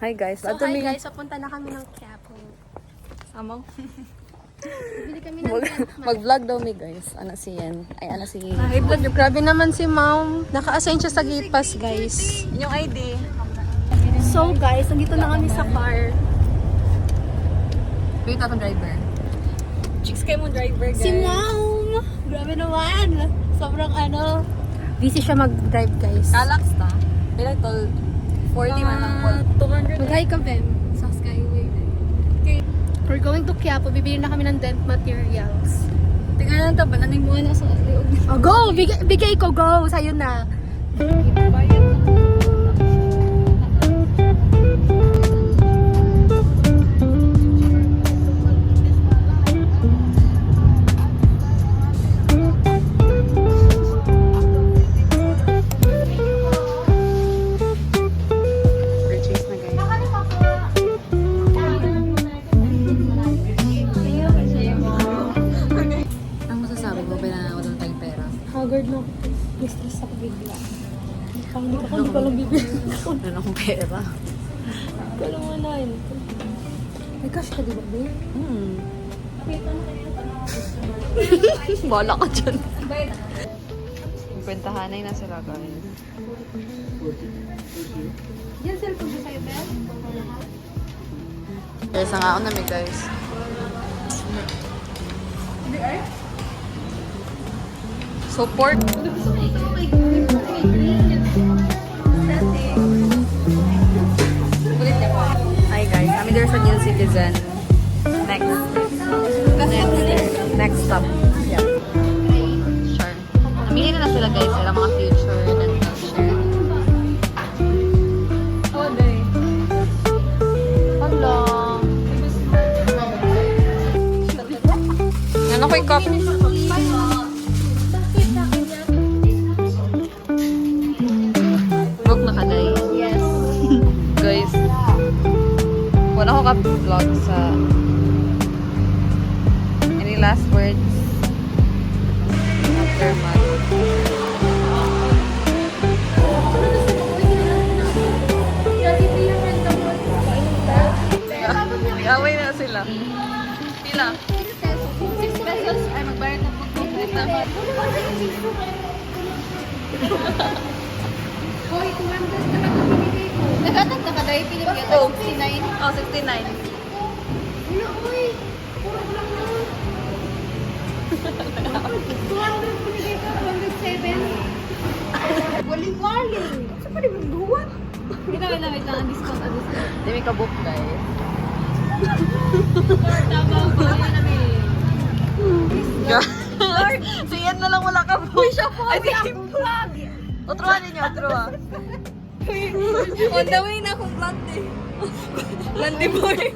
Hi guys. So hi guys, papunta na kami ng Quiapo. Amang. Bili kami ng Mag-vlog daw mi guys. Ano si Yen? Ay, ano si... Hi vlog. Grabe naman si ma'am. Naka-assign siya sa gate pass guys. Yung ID. So guys, nandito na kami sa car. Wait, atong driver. Chicks kayo mong driver guys. Si ma'am! Grabe naman! Sobrang busy siya mag-drive guys. Kalax ta. Pila tol. 40 man lang po. 200. Mag-hi ka, Bem. Sa Skyway. Okay. We're going to Quiapo. Bibili na kami ng dent materials. Tingnan lang ta ba? Naning buwan na sa liog. Oh, go! Bigay ko, go! Sa'yo na. Purchase na guys. Ang masasabi mo, pinanakaw doon tayong pera. Haggard na ako. Mistress ako bigla. Hindi ko lang bibili. Doon akong pera. Walang manahin. May cash ka, di ba, babe? Bala ka dyan. Kwentahanay na sila guys. Yan, cellphone ko sa'yo, Bel. Guys, ang ako namin guys. Support. Hi guys, kami there sa New Citizen. Next stop. Yeah. Sure. Namili na sila guys, sila mga future dental share. Hello. Ano ko yung cup? Book na kaday. Yes. Guys, wala ko ka-vlog sa any last words after month. Nag-away na sila. Pila? 6 pesos ay magbayad ng Hoy, 200 na binigay ko. Nagkatag na ka dahil pinigyan ka 69. Oh, 69. Wala, uy. Puro lang naman. 200 binigay ko, 207. Waling-waling. Saan pa rin magbuwan? Wait lang, ang discount. Hindi may kabook guys. Tama ba? Yan namin. So yan na lang wala kabook. Uy, siya po. Ay, vlog. Otruhan ninyo, otruhan. On the way na akong vlog eh. Landi boy.